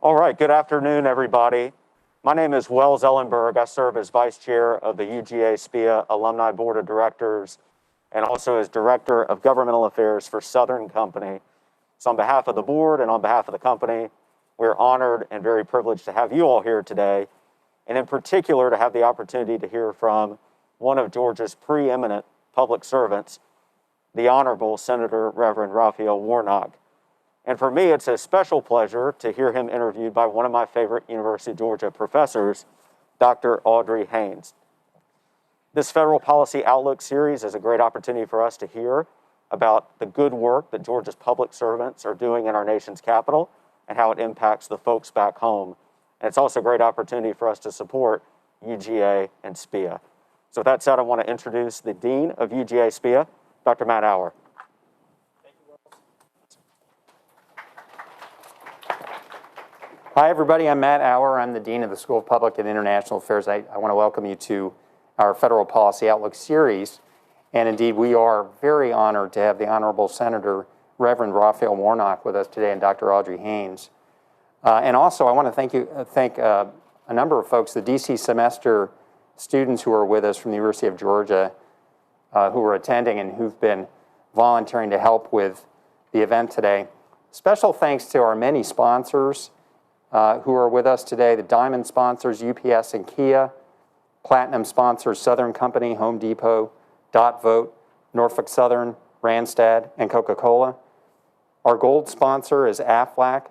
All right, good afternoon, everybody. My name is Wells Ellenberg. I serve as Vice Chair of the UGA SPIA Alumni Board of Directors and also as Director of Governmental Affairs for Southern Company. So on behalf of the board and on behalf of the company, we're honored and very privileged to have you all here today, and in particular to have the opportunity to hear from one of Georgia's preeminent public servants, the Honorable Senator Reverend Raphael Warnock. And for me, it's a special pleasure to hear him interviewed by one of my favorite University of Georgia professors, Dr. Audrey Haynes. This Federal Policy Outlook series is a great opportunity for us to hear about the good work that Georgia's public servants are doing in our nation's capital and how it impacts the folks back home. And it's also a great opportunity for us to support UGA and SPIA. So with that said, I want to introduce the Dean of UGA SPIA, Dr. Matt Auer. Hi, everybody. I'm Matt Auer. I'm the Dean of the School of Public and International Affairs. I want to welcome you to our Federal Policy Outlook series. And indeed, we are very honored to have the Honorable Senator Reverend Raphael Warnock with us today and Dr. Audrey Haynes. And also, I want to thank a number of folks, the DC semester students who are with us from the University of Georgia who are attending and who've been volunteering to help with the event today. Special thanks to our many sponsors who are with us today, the Diamond sponsors, UPS and Kia, Platinum sponsors, Southern Company, Home Depot, Dot Vote, Norfolk Southern, Randstad, and Coca-Cola. Our gold sponsor is Aflac.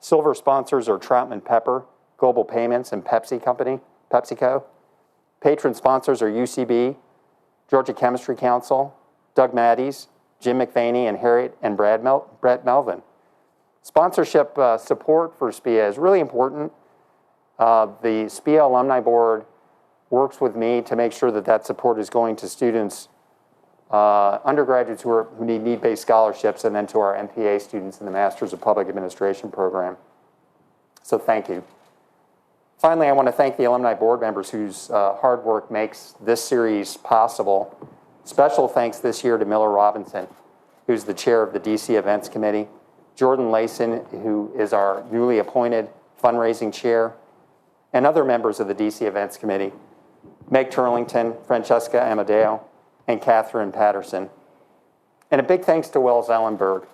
Silver sponsors are Troutman Pepper, Global Payments, and PepsiCo. Patron sponsors are UCB, Georgia Chemistry Council, Doug Maddies, Jim McVaney, and Harriet and Brett Melvin. Sponsorship support for SPIA is really important. The SPIA Alumni Board works with me to make sure that that support is going to students, undergraduates who need need-based scholarships, and then to our MPA students in the Masters of Public Administration program. So thank you. Finally, I want to thank the alumni board members whose hard work makes this series possible. Special thanks this year to Miller Robinson, who's the chair of the DC Events Committee, Jordan Layson, who is our newly appointed fundraising chair, and other members of the DC Events Committee, Meg Turlington, Francesca Amadeo, and Catherine Patterson. And a big thanks to Wells Ellenberg.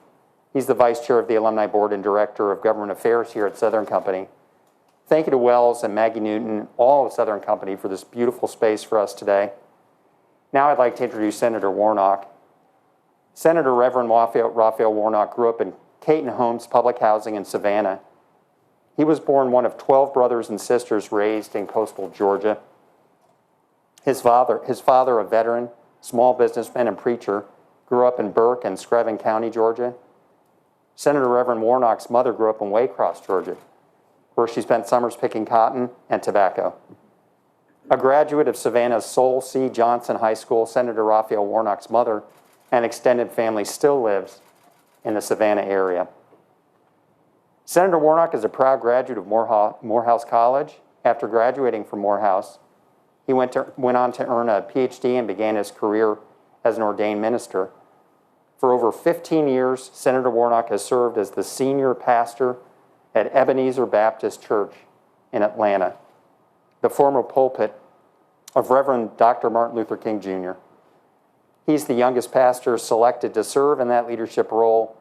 He's the vice chair of the Alumni Board and director of government affairs here at Southern Company. Thank you to Wells and Maggie Newton, all of Southern Company, for this beautiful space for us today. Now I'd like to introduce Senator Warnock. Senator Reverend Raphael Warnock grew up in Caton Homes Public Housing in Savannah. He was born one of 12 brothers and sisters raised in coastal Georgia. His father, a veteran, small businessman and preacher, grew up in Burke and Screven County, Georgia. Senator Reverend Warnock's mother grew up in Waycross, Georgia, where she spent summers picking cotton and tobacco. A graduate of Savannah's Sol C. Johnson High School, Senator Raphael Warnock's mother and extended family still lives in the Savannah area. Senator Warnock is a proud graduate of Morehouse College. After graduating from Morehouse, he went on to earn a PhD and began his career as an ordained minister. For over 15 years, Senator Warnock has served as the senior pastor at Ebenezer Baptist Church in Atlanta, the former pulpit of Reverend Dr. Martin Luther King Jr. He's the youngest pastor selected to serve in that leadership role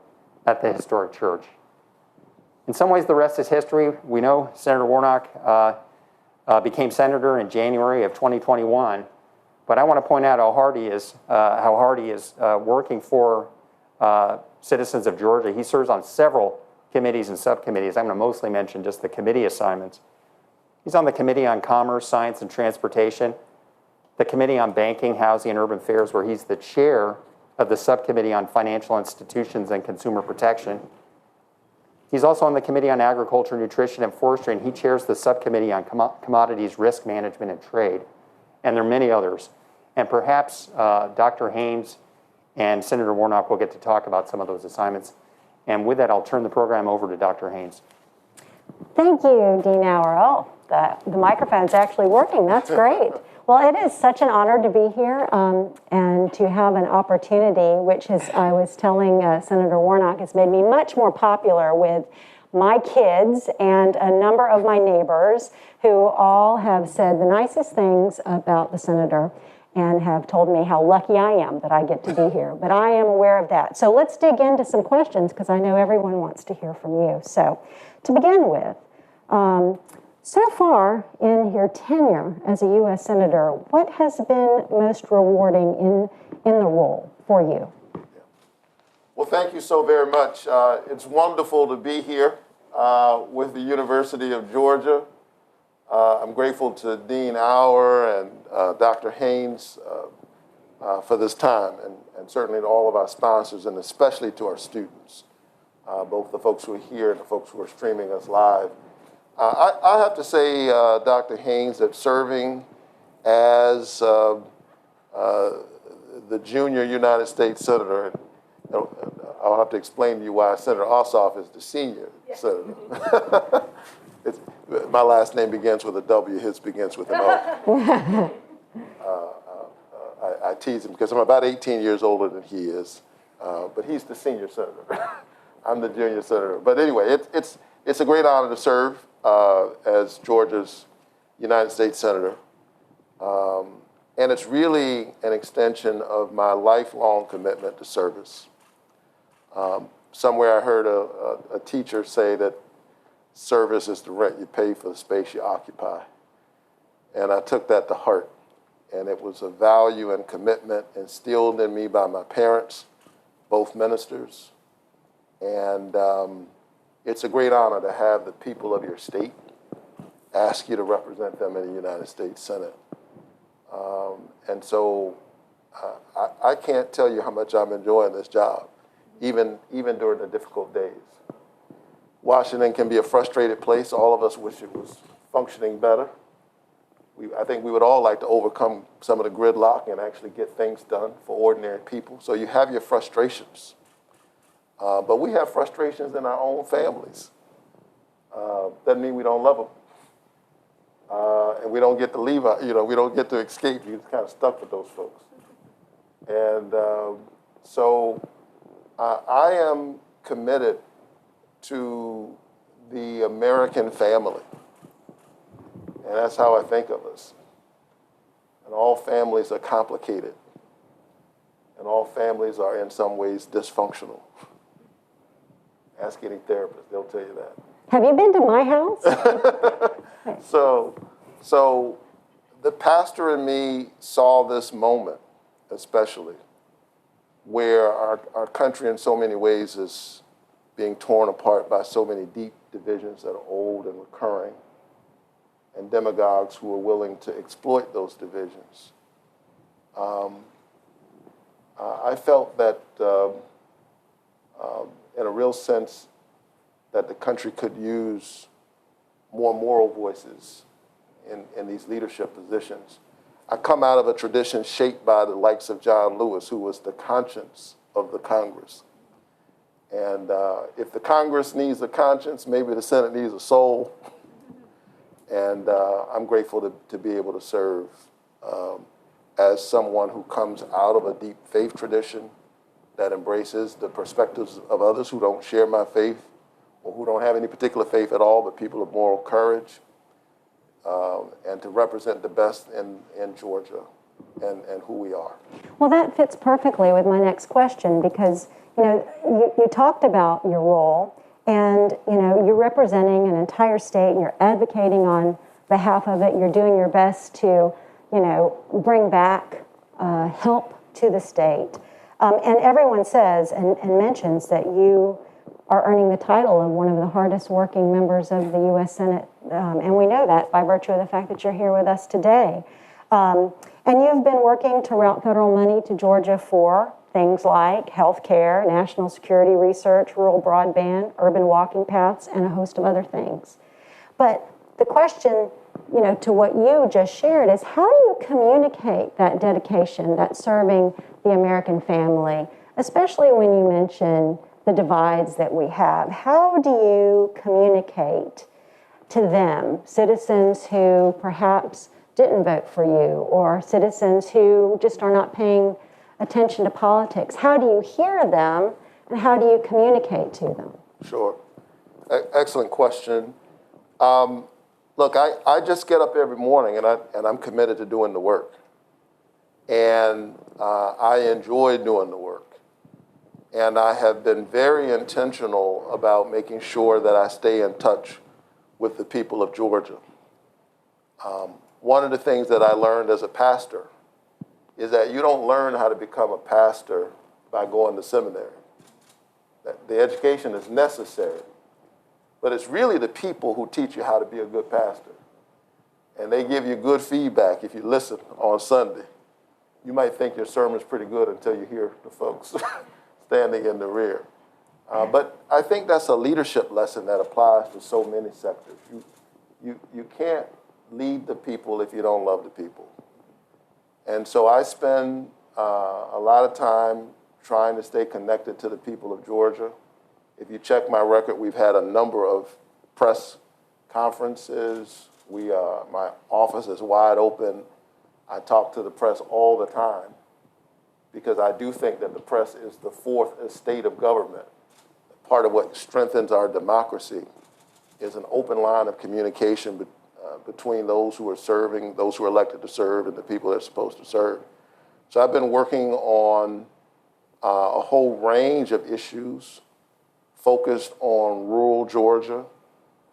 at the historic church. In some ways, the rest is history. We know Senator Warnock became senator in January of 2021, but I want to point out how hard he is working for citizens of Georgia. He serves on several committees and subcommittees. I'm going to mostly mention just the committee assignments. He's on the Committee on Commerce, Science, and Transportation, the Committee on Banking, Housing, and Urban Affairs, where he's the chair of the Subcommittee on Financial Institutions and Consumer Protection. He's also on the Committee on Agriculture, Nutrition, and Forestry, and he chairs the Subcommittee on Commodities, Risk Management, and Trade. And there are many others. And perhaps Dr. Haynes and Senator Warnock will get to talk about some of those assignments. And with that, I'll turn the program over to Dr. Haynes. Thank you, Dean Auer. Oh, the microphone's actually working. That's great. Well, it is such an honor to be here and to have an opportunity, which is, I was telling Senator Warnock, has made me much more popular with my kids and a number of my neighbors who all have said the nicest things about the senator and have told me how lucky I am that I get to be here. But I am aware of that. So let's dig into some questions because I know everyone wants to hear from you. So to begin with, so far in your tenure as a U.S. Senator, what has been most rewarding in the role for you? Well, thank you so very much. It's wonderful to be here with the University of Georgia. I'm grateful to Dean Auer and Dr. Haynes for this time, and certainly to all of our sponsors, and especially to our students, both the folks who are here and the folks who are streaming us live. I have to say, Dr. Haynes, that serving as the junior United States Senator, I'll have to explain to you why Senator Ossoff is the senior senator. My last name begins with a W, his begins with an O. I tease him because I'm about 18 years older than he is, but he's the senior senator. I'm the junior senator. But anyway, it's a great honor to serve as Georgia's United States Senator. And it's really an extension of my lifelong commitment to service. Somewhere I heard a teacher say that service is the rent you pay for the space you occupy. And I took that to heart. And it was a value and commitment instilled in me by my parents, both ministers. And it's a great honor to have the people of your state ask you to represent them in the United States Senate. And so I can't tell you how much I'm enjoying this job, even during the difficult days. Washington can be a frustrated place. All of us wish it was functioning better. I think we would all like to overcome some of the gridlock and actually get things done for ordinary people. So you have your frustrations. But we have frustrations in our own families. Doesn't mean we don't love them. And we don't get to leave, we don't get to escape. You're kind of stuck with those folks. And so I am committed to the American family. And that's how I think of us. And all families are complicated. And all families are in some ways dysfunctional. Ask any therapist, they'll tell you that. Have you been to my house? So the pastor and me saw this moment, especially, where our country in so many ways is being torn apart by so many deep divisions that are old and recurring, and demagogues who are willing to exploit those divisions. I felt that, in a real sense, that the country could use more moral voices in these leadership positions. I come out of a tradition shaped by the likes of John Lewis, who was the conscience of the Congress. And if the Congress needs a conscience, maybe the Senate needs a soul. And I'm grateful to be able to serve as someone who comes out of a deep faith tradition that embraces the perspectives of others who don't share my faith or who don't have any particular faith at all, but people of moral courage, and to represent the best in Georgia and who we are. Well, that fits perfectly with my next question because, you talked about your role and, you're representing an entire state and you're advocating on behalf of it. You're doing your best to, bring back help to the state. And everyone says and mentions that you are earning the title of one of the hardest working members of the U.S. Senate. And we know that by virtue of the fact that you're here with us today. And you've been working to route federal money to Georgia for things like health care, national security research, rural broadband, urban walking paths, and a host of other things. But the question, to what you just shared is how do you communicate that dedication, that serving the American family, especially when you mention the divides that we have? How do you communicate to them, citizens who perhaps didn't vote for you or citizens who just are not paying attention to politics? How do you hear them and how do you communicate to them? Sure. Excellent question. Look, I just get up every morning and I'm committed to doing the work. And I enjoy doing the work. And I have been very intentional about making sure that I stay in touch with the people of Georgia. One of the things that I learned as a pastor is that you don't learn how to become a pastor by going to seminary. That the education is necessary, but it's really the people who teach you how to be a good pastor. And they give you good feedback if you listen on Sunday. You might think your sermon's pretty good until you hear the folks standing in the rear. But I think that's a leadership lesson that applies to so many sectors. You can't lead the people if you don't love the people. And so I spend a lot of time trying to stay connected to the people of Georgia. If you check my record, we've had a number of press conferences. My office is wide open. I talk to the press all the time because I do think that the press is the fourth estate of government. Part of what strengthens our democracy is an open line of communication between those who are serving, those who are elected to serve, and the people that are supposed to serve. So I've been working on a whole range of issues focused on rural Georgia.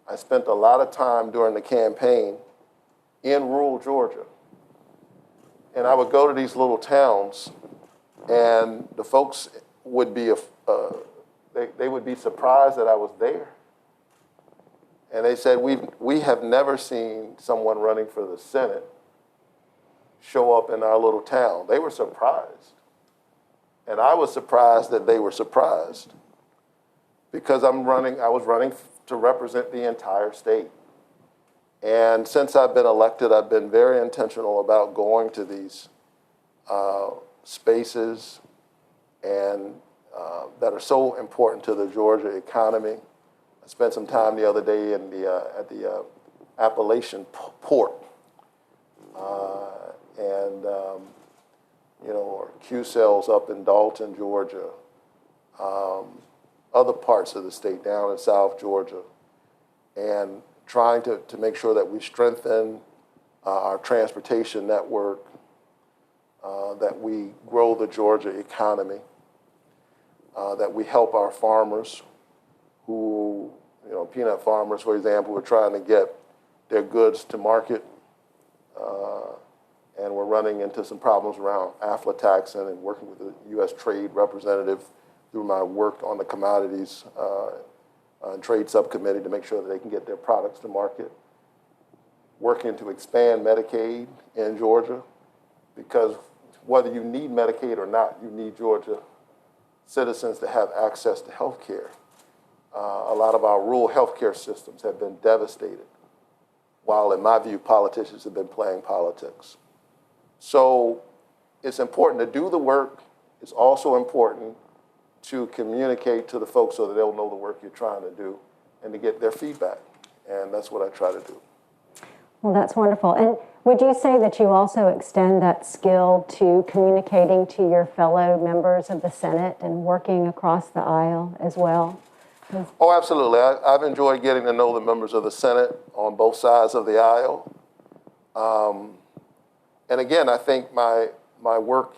I spent a lot of time during the campaign in rural Georgia. And I would go to these little towns, and the folks would be, they would be surprised that I was there. And they said, we have never seen someone running for the Senate show up in our little town. They were surprised. And I was surprised that they were surprised because I was running to represent the entire state. And since I've been elected, I've been very intentional about going to these spaces and that are so important to the Georgia economy. I spent some time the other day at the Appalachian Port, or Q-Cells up in Dalton, Georgia, other parts of the state down in South Georgia, and trying to make sure that we strengthen our transportation network, that we grow the Georgia economy, that we help our farmers who, peanut farmers, for example, are trying to get their goods to market. And we're running into some problems around aflatoxin and working with the U.S. Trade Representative through my work on the Commodities and Trade Subcommittee to make sure that they can get their products to market. Working to expand Medicaid in Georgia, because whether you need Medicaid or not, you need Georgia citizens to have access to health care. A lot of our rural health care systems have been devastated, while in my view, politicians have been playing politics. So it's important to do the work. It's also important to communicate to the folks so that they'll know the work you're trying to do and to get their feedback. And that's what I try to do. Well, that's wonderful. And would you say that you also extend that skill to communicating to your fellow members of the Senate and working across the aisle as well? Oh, absolutely. I've enjoyed getting to know the members of the Senate on both sides of the aisle. And again, I think my work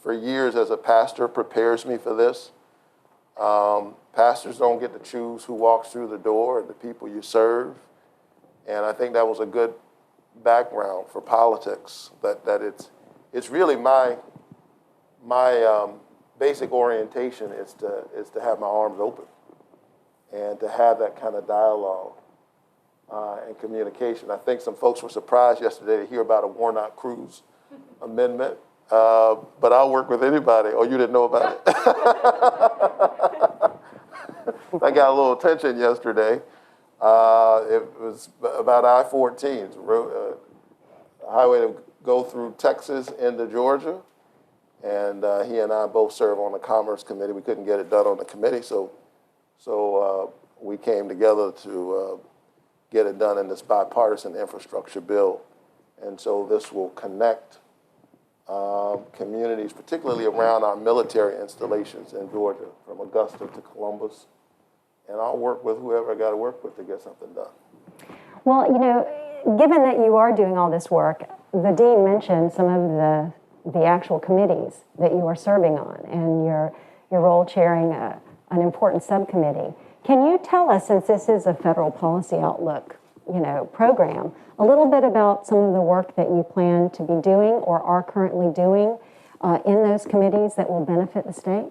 for years as a pastor prepares me for this. Pastors don't get to choose who walks through the door and the people you serve. And I think that was a good background for politics, that it's really my basic orientation is to have my arms open and to have that kind of dialogue and communication. I think some folks were surprised yesterday to hear about a Warnock Cruz amendment, but I'll work with anybody. Oh, you didn't know about it? I got a little attention yesterday. It was about I-14, a highway to go through Texas into Georgia. And he and I both serve on the Commerce Committee. We couldn't get it done on the committee, so we came together to get it done in this bipartisan infrastructure bill. And so this will connect communities, particularly around our military installations in Georgia, from Augusta to Columbus, and I'll work with whoever I got to work with to get something done. Well, given that you are doing all this work, the dean mentioned some of the actual committees that you are serving on and your role chairing an important subcommittee. Can you tell us, since this is a federal policy outlook, program, a little bit about some of the work that you plan to be doing or are currently doing in those committees that will benefit the state?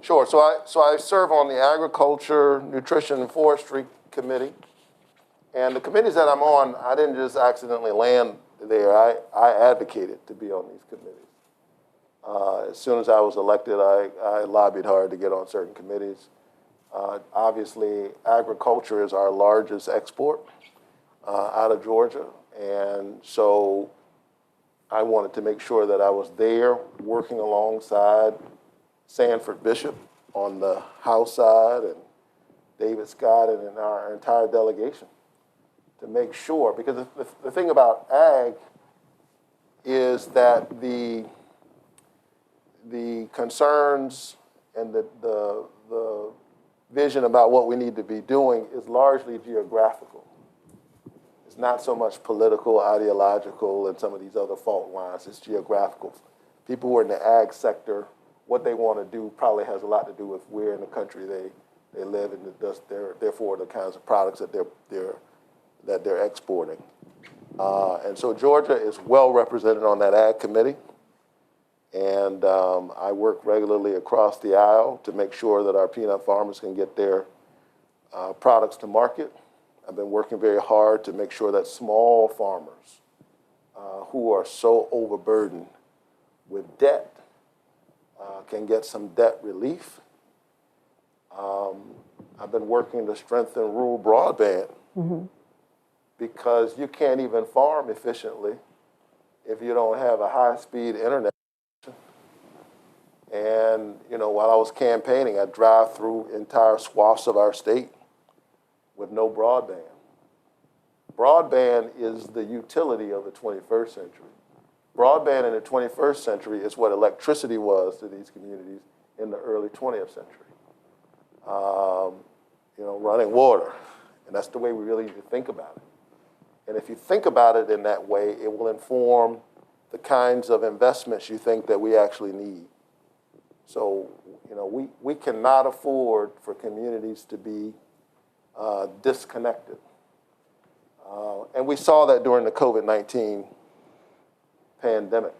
Sure. So I serve on the Agriculture, Nutrition, and Forestry Committee. And the committees that I'm on, I didn't just accidentally land there. I advocated to be on these committees. As soon as I was elected, I lobbied hard to get on certain committees. Obviously, agriculture is our largest export out of Georgia. And so I wanted to make sure that I was there working alongside Sanford Bishop on the House side and David Scott and our entire delegation to make sure, because the thing about ag is that the concerns and the vision about what we need to be doing is largely geographical. It's not so much political, ideological, and some of these other fault lines. It's geographical. People who are in the ag sector, what they want to do probably has a lot to do with where in the country they live and therefore the kinds of products that they're exporting. And so Georgia is well represented on that ag committee. And I work regularly across the aisle to make sure that our peanut farmers can get their products to market. I've been working very hard to make sure that small farmers who are so overburdened with debt can get some debt relief. I've been working to strengthen rural broadband because you can't even farm efficiently if you don't have a high-speed internet. And, while I was campaigning, I'd drive through entire swaths of our state with no broadband. Broadband is the utility of the 21st century. Broadband in the 21st century is what electricity was to these communities in the early 20th century. Running water, and that's the way we really need to think about it. And if you think about it in that way, it will inform the kinds of investments you think that we actually need. So, we cannot afford for communities to be disconnected. And we saw that during the COVID-19 pandemic.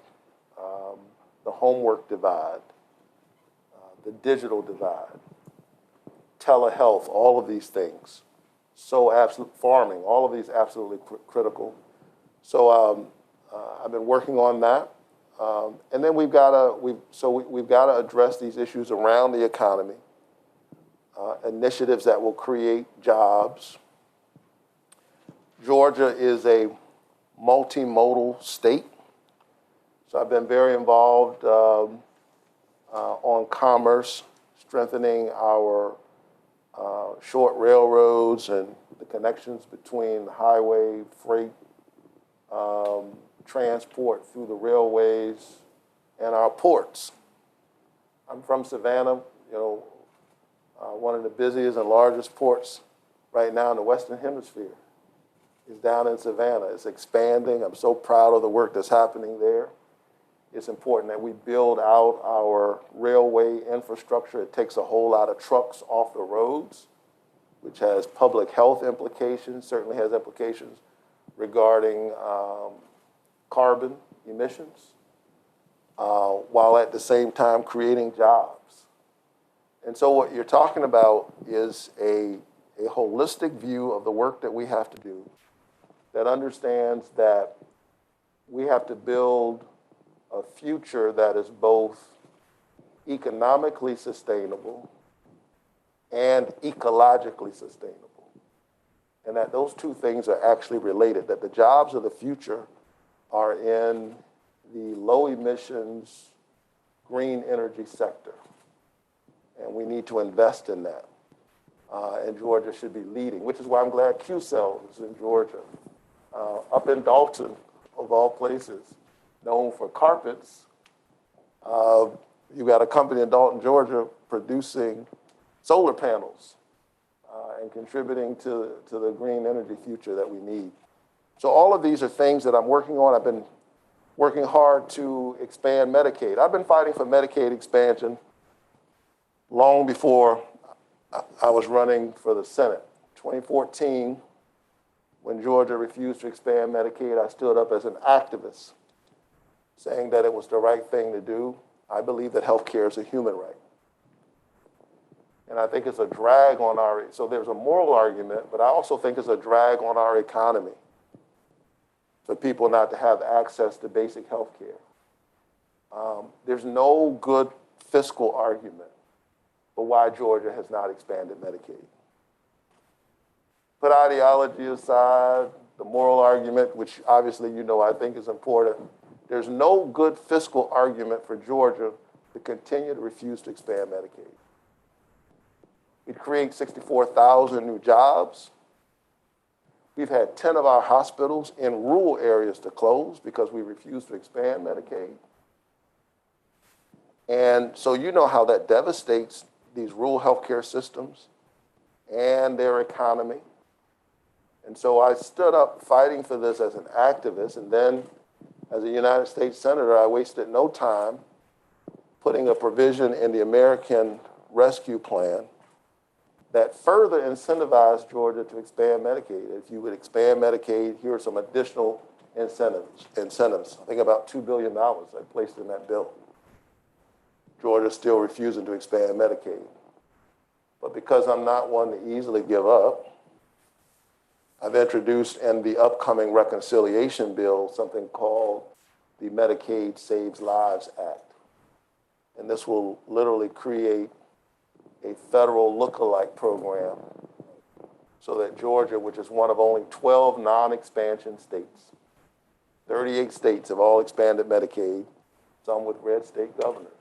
The homework divide, the digital divide, telehealth, all of these things. Farming, all of these absolutely critical. So I've been working on that. And then we've got to address these issues around the economy, initiatives that will create jobs. Georgia is a multimodal state, so I've been very involved on commerce, strengthening our short railroads and the connections between highway, freight, transport through the railways and our ports. I'm from Savannah, one of the busiest and largest ports right now in the Western Hemisphere is down in Savannah. It's expanding. I'm so proud of the work that's happening there. It's important that we build out our railway infrastructure. It takes a whole lot of trucks off the roads, which has public health implications, certainly has implications regarding carbon emissions, while at the same time creating jobs. And so what you're talking about is a holistic view of the work that we have to do that understands that we have to build a future that is both economically sustainable and ecologically sustainable. And that those two things are actually related, that the jobs of the future are in the low emissions, green energy sector. And we need to invest in that. And Georgia should be leading, which is why I'm glad QCell is in Georgia. Up in Dalton, of all places, known for carpets, you've got a company in Dalton, Georgia, producing solar panels and contributing to the green energy future that we need. So all of these are things that I'm working on. I've been working hard to expand Medicaid. I've been fighting for Medicaid expansion long before I was running for the Senate. 2014, when Georgia refused to expand Medicaid, I stood up as an activist saying that it was the right thing to do. I believe that health care is a human right. And I think it's a drag on so there's a moral argument, but I also think it's a drag on our economy for people not to have access to basic health care. There's no good fiscal argument for why Georgia has not expanded Medicaid. Put ideology aside, the moral argument, which obviously I think is important, there's no good fiscal argument for Georgia to continue to refuse to expand Medicaid. We'd create 64,000 new jobs. We've had 10 of our hospitals in rural areas to close because we refuse to expand Medicaid. And so you know how that devastates these rural healthcare systems and their economy. And so I stood up fighting for this as an activist, and then as a United States Senator, I wasted no time putting a provision in the American Rescue Plan that further incentivized Georgia to expand Medicaid. If you would expand Medicaid, here are some additional incentives. I think about $2 billion I placed in that bill. Georgia's still refusing to expand Medicaid. But because I'm not one to easily give up, I've introduced in the upcoming reconciliation bill something called the Medicaid Saves Lives Act. And this will literally create a federal look-alike program so that Georgia, which is one of only 12 non-expansion states, 38 states have all expanded Medicaid, some with red state governors.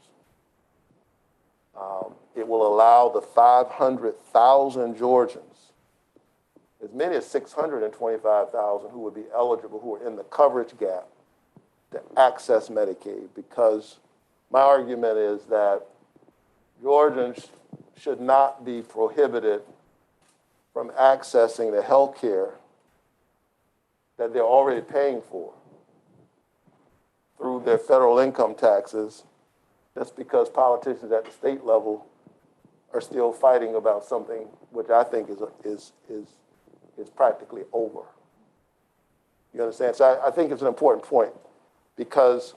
It will allow the 500,000 Georgians, as many as 625,000 who would be eligible, who are in the coverage gap, to access Medicaid, because my argument is that Georgians should not be prohibited from accessing the health care that they're already paying for through their federal income taxes, just because politicians at the state level are still fighting about something which I think is practically over. You understand? So I think it's an important point, because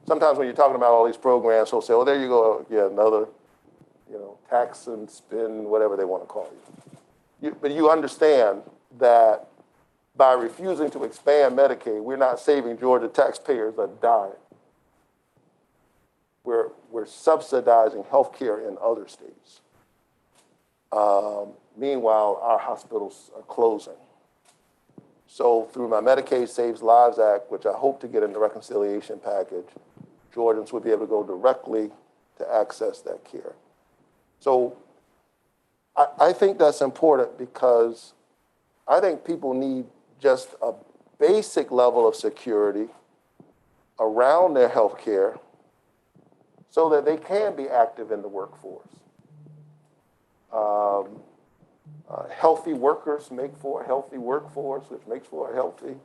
sometimes when you're talking about all these programs, they'll say, "Oh, there you go, yeah, another, tax and spend, whatever they want to call you." But you understand that by refusing to expand Medicaid, we're not saving Georgia taxpayers a dime. We're subsidizing health care in other states. Meanwhile, our hospitals are closing. So through my Medicaid Saves Lives Act, which I hope to get in the reconciliation package, Georgians would be able to go directly to access that care. So I think that's important, because I think people need just a basic level of security around their health care so that they can be active in the workforce. Healthy workers make for a healthy workforce, which makes for a healthy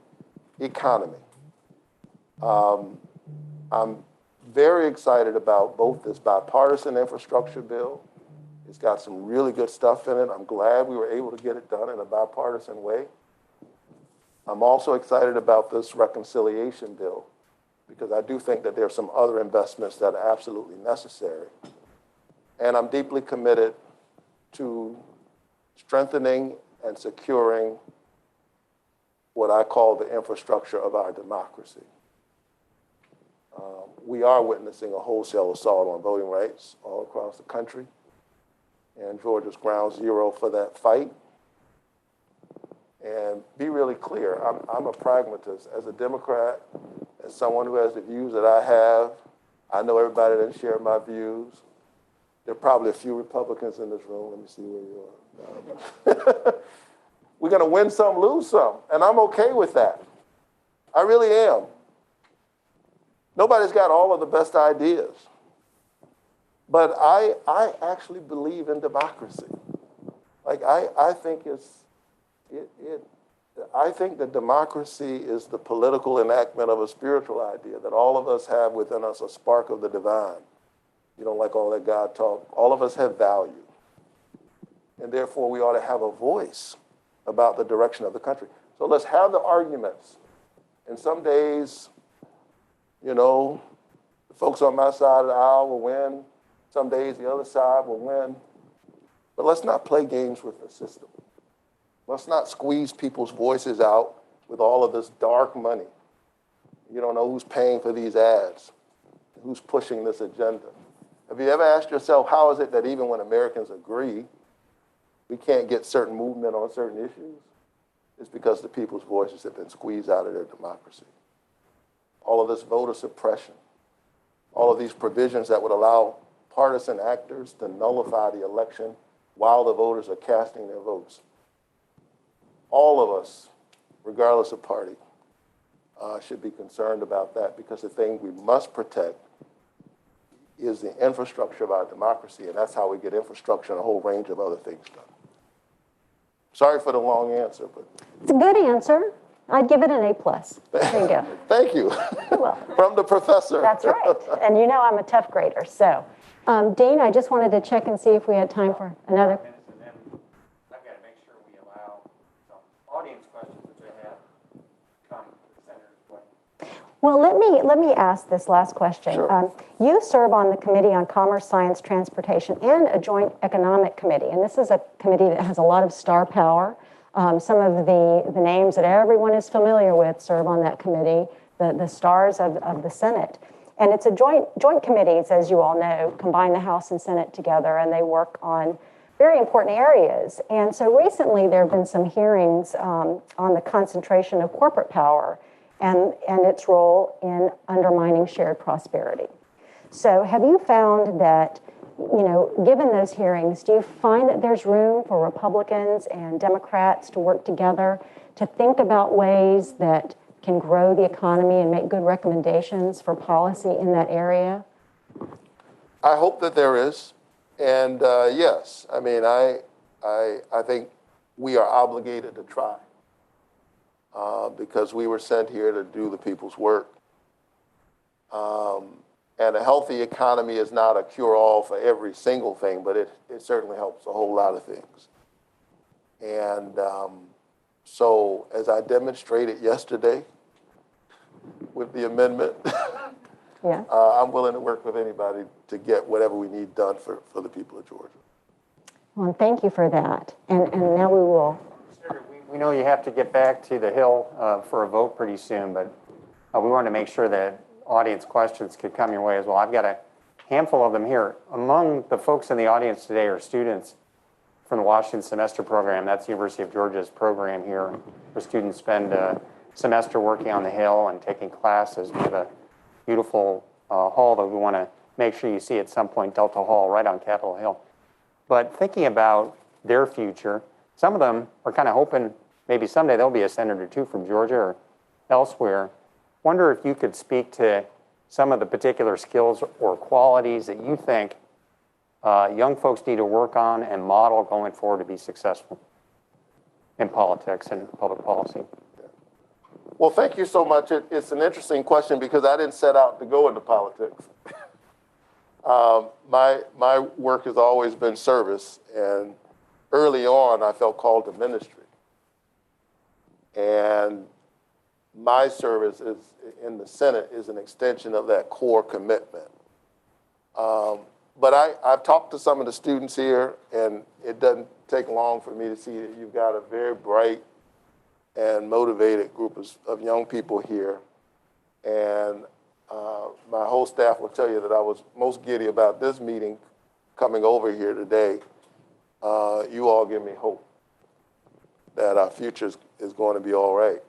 economy. I'm very excited about both this bipartisan infrastructure bill. It's got some really good stuff in it. I'm glad we were able to get it done in a bipartisan way. I'm also excited about this reconciliation bill, because I do think that there are some other investments that are absolutely necessary. And I'm deeply committed to strengthening and securing what I call the infrastructure of our democracy. We are witnessing a wholesale assault on voting rights all across the country, and Georgia's ground zero for that fight. And be really clear, I'm a pragmatist. As a Democrat, as someone who has the views that I have, I know everybody doesn't share my views. There are probably a few Republicans in this room. Let me see where you are. We're going to win some, lose some, and I'm okay with that. I really am. Nobody's got all of the best ideas. But I actually believe in democracy. Like, I think I think that democracy is the political enactment of a spiritual idea, that all of us have within us a spark of the divine. You don't like all that God talk. All of us have value. And therefore, we ought to have a voice about the direction of the country. So let's have the arguments. And some days, you know, the folks on my side of the aisle will win. Some days the other side will win. But let's not play games with the system. Let's not squeeze people's voices out with all of this dark money. You don't know who's paying for these ads, who's pushing this agenda. Have you ever asked yourself, how is it that even when Americans agree, we can't get certain movement on certain issues? It's because the people's voices have been squeezed out of their democracy. All of this voter suppression, all of these provisions that would allow partisan actors to nullify the election while the voters are casting their votes. All of us, regardless of party, should be concerned about that, because the thing we must protect is the infrastructure of our democracy, and that's how we get infrastructure and a whole range of other things done. Sorry for the long answer, but It's a good answer. I'd give it an A+. There you go. thank you. You're welcome. From the professor. That's right. And you know I'm a tough grader. So, Dean, I just wanted to check and see if we had time for another. And then I've got to make sure we allow some audience questions that they have come to the senator's way. Well, let me ask this last question. Sure. You serve on the Committee on Commerce, Science, Transportation, and a joint economic committee. And this is a committee that has a lot of star power. Some of the names that everyone is familiar with serve on that committee, the stars of the Senate. And it's a joint committees, as you all know, combine the House and Senate together, and they work on very important areas. And so recently there have been some hearings on the concentration of corporate power and its role in undermining shared prosperity. So have you found that, you know, given those hearings, do you find that there's room for Republicans and Democrats to work together to think about ways that can grow the economy and make good recommendations for policy in that area? I hope that there is. And yes, I mean, I think we are obligated to try because we were sent here to do the people's work. And a healthy economy is not a cure-all for every single thing, but it certainly helps a whole lot of things. And so as I demonstrated yesterday with the amendment, Yeah. I'm willing to work with anybody to get whatever we need done for the people of Georgia. Well, thank you for that. And now we will. Senator, we know you have to get back to the Hill for a vote pretty soon, but we wanted to make sure that audience questions could come your way as well. I've got a handful of them here. Among the folks in the audience today are students from the Washington Semester Program. That's the University of Georgia's program here, where students spend a semester working on the Hill and taking classes. We have a beautiful hall that we want to make sure you see at some point, Delta Hall, right on Capitol Hill. But thinking about their future, some of them are kind of hoping maybe someday there'll be a senator or two from Georgia or elsewhere. Wonder if you could speak to some of the particular skills or qualities that you think young folks need to work on and model going forward to be successful in politics and public policy. Well, thank you so much. It's an interesting question because I didn't set out to go into politics. My work has always been service, and early on I felt called to ministry. And my service is in the Senate is an extension of that core commitment. But I've talked to some of the students here, and it doesn't take long for me to see that you've got a very bright and motivated group of young people here. And my whole staff will tell you that I was most giddy about this meeting coming over here today. You all give me hope that our future is going to be all right.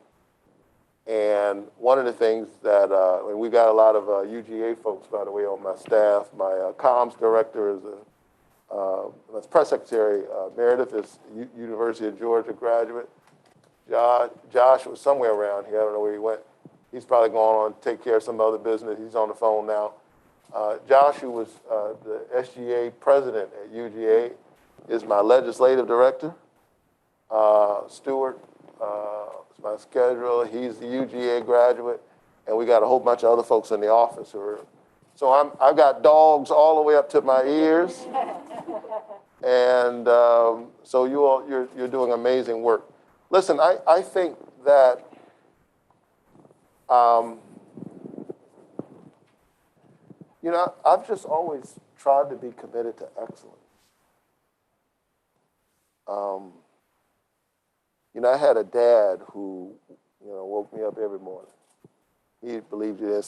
And one of the things that, and we got a lot of UGA folks, by the way, on my staff. My comms director is my press secretary, Meredith, is University of Georgia graduate. Josh was somewhere around here. I don't know where he went. He's probably going on to take care of some other business. He's on the phone now. Josh, who was the SGA president at UGA, is my legislative director. Stewart is my scheduler. He's the UGA graduate. And we got a whole bunch of other folks in the office who are, so I've got dogs all the way up to my ears. And so you're doing amazing work. Listen, I think that I've just always tried to be committed to excellence. I had a dad who, woke me up every morning. He believed you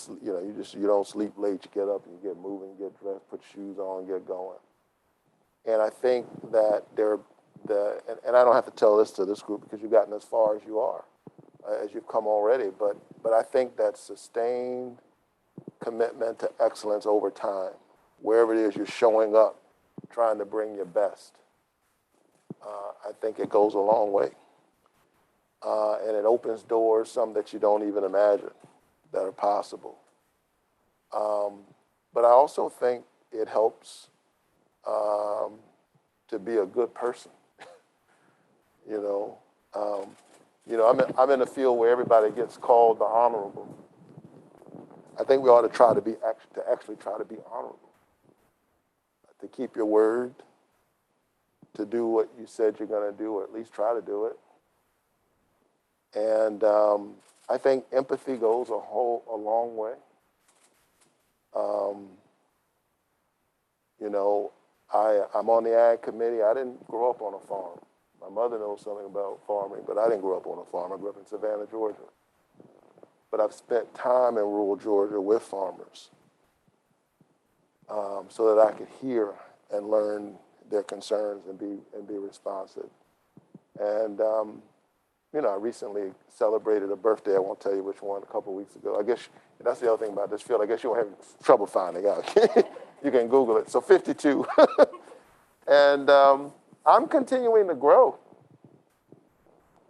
don't sleep late, you get up and you get moving, you get dressed, put shoes on, get going. And I think that and I don't have to tell this to this group because you've gotten as far as you are, as you've come already, but I think that sustained commitment to excellence over time, wherever it is you're showing up, trying to bring your best, I think it goes a long way. And it opens doors, some that you don't even imagine that are possible. But I also think it helps to be a good person. I'm in a field where everybody gets called the honorable. I think we ought to try to actually try to be honorable, to keep your word, to do what you said you're going to do, or at least try to do it. And I think empathy goes a long way. I'm on the ag committee. I didn't grow up on a farm. My mother knows something about farming, but I didn't grow up on a farm. I grew up in Savannah, Georgia. But I've spent time in rural Georgia with farmers so that I could hear and learn their concerns and be responsive. And I recently celebrated a birthday. I won't tell you which one, a couple of weeks ago. I guess that's the other thing about this field. I guess you won't have trouble finding out. You can Google it. So 52. And I'm continuing to grow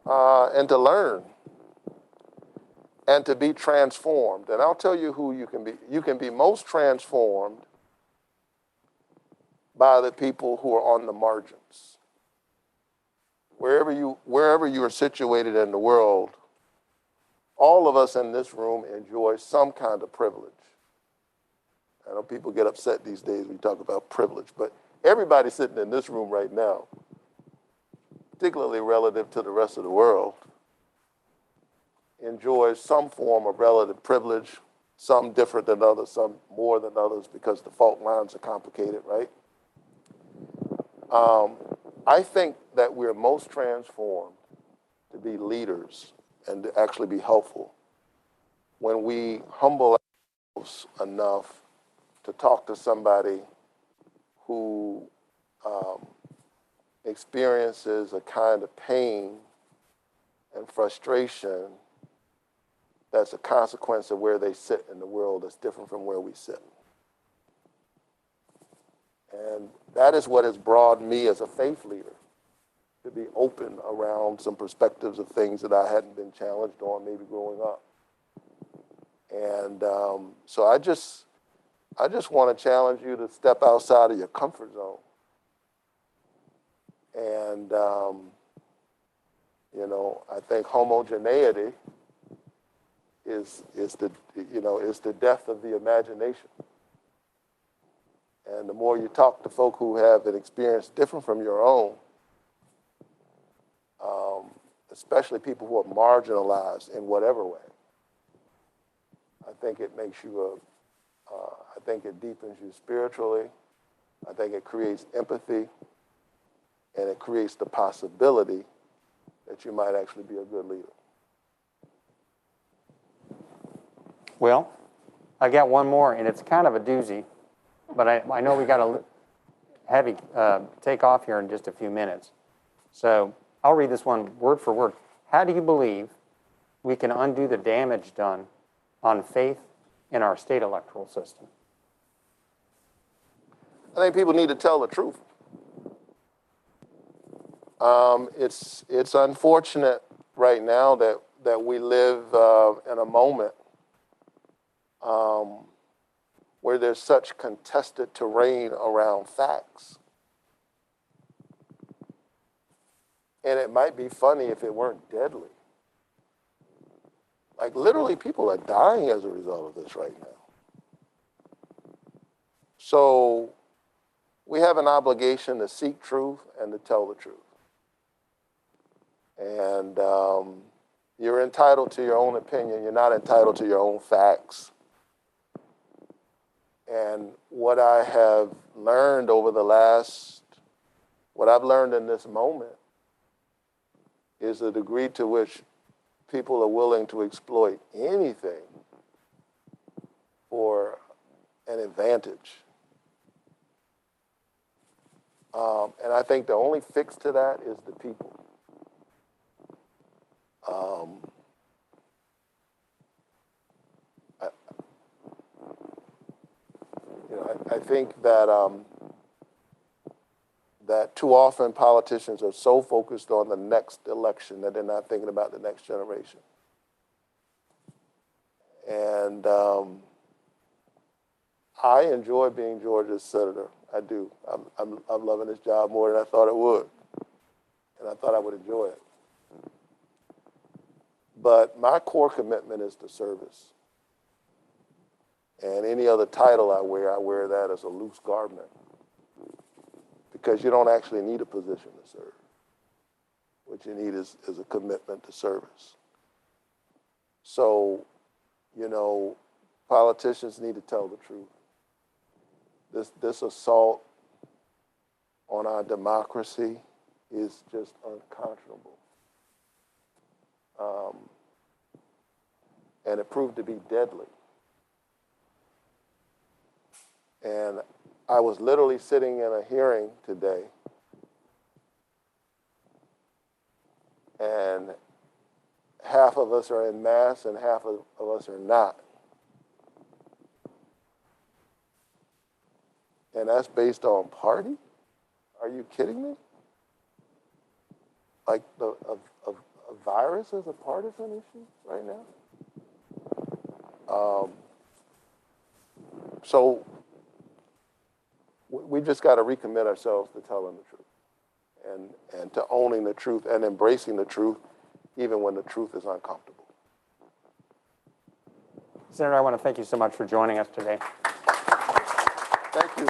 and to learn and to be transformed. And I'll tell you who you can be. You can be most transformed by the people who are on the margins. Wherever you are situated in the world, all of us in this room enjoy some kind of privilege. I know people get upset these days when you talk about privilege, but everybody sitting in this room right now, particularly relative to the rest of the world, enjoys some form of relative privilege, some different than others, some more than others because the fault lines are complicated, right? I think that we're most transformed to be leaders and to actually be helpful when we humble ourselves enough to talk to somebody who experiences a kind of pain and frustration that's a consequence of where they sit in the world that's different from where we sit. And that is what has brought me as a faith leader to be open around some perspectives of things that I hadn't been challenged on maybe growing up. And so I just want to challenge you to step outside of your comfort zone. And, I think homogeneity is the death of the imagination. And the more you talk to folk who have an experience different from your own, especially people who are marginalized in whatever way, I think it makes you I think it deepens you spiritually. I think it creates empathy, and it creates the possibility that you might actually be a good leader. Well, I got one more, and it's kind of a doozy, but I know we got to have you take off here in just a few minutes. So I'll read this one word for word. How do you believe we can undo the damage done on faith in our state electoral system? I think people need to tell the truth. It's unfortunate right now that we live in a moment where there's such contested terrain around facts. And it might be funny if it weren't deadly. Like literally people are dying as a result of this right now. So we have an obligation to seek truth and to tell the truth. And you're entitled to your own opinion. You're not entitled to your own facts. And what I have learned over what I've learned in this moment is the degree to which people are willing to exploit anything for an advantage. And I think the only fix to that is the people. I think that that too often politicians are so focused on the next election that they're not thinking about the next generation. And I enjoy being Georgia's senator. I do. I'm loving this job more than I thought I would. And I thought I would enjoy it. But my core commitment is to service. And any other title I wear that as a loose garment. Because you don't actually need a position to serve. What you need is a commitment to service. So, politicians need to tell the truth. This assault on our democracy is just unconscionable. And it proved to be deadly. And I was literally sitting in a hearing today, and half of us are in mass and half of us are not. And that's based on party? Are you kidding me? Like a virus is a partisan issue right now? So we just got to recommit ourselves to telling the truth and to owning the truth and embracing the truth even when the truth is uncomfortable. Senator, I want to thank you so much for joining us today. Thank you.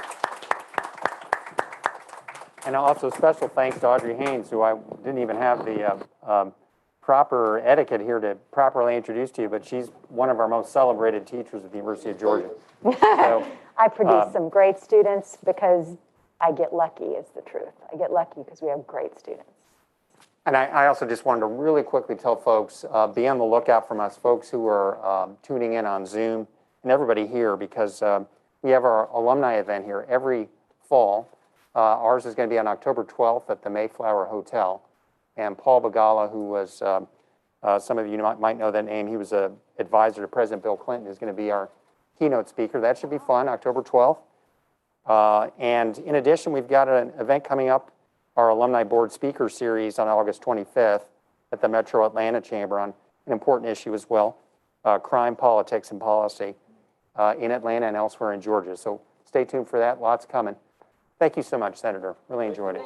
And also special thanks to Audrey Haynes, who I didn't even have the proper etiquette here to properly introduce to you, but she's one of our most celebrated teachers at the University of Georgia. So, I produce some great students because I get lucky, is the truth. I get lucky because we have great students. and I also just wanted to really quickly tell folks, be on the lookout from us, folks who are tuning in on Zoom, and everybody here, because we have our alumni event here every fall. Ours is going to be on October 12th at the Mayflower Hotel. And Paul Begala, who was, some of you might know that name, he was an advisor to President Bill Clinton, is going to be our keynote speaker. That should be fun, October 12th. And in addition, we've got an event coming up, our Alumni Board Speaker Series on August 25th at the Metro Atlanta Chamber on an important issue as well, crime, politics, and policy in Atlanta and elsewhere in Georgia. So stay tuned for that. Lots coming. Thank you so much, Senator. Really enjoyed it.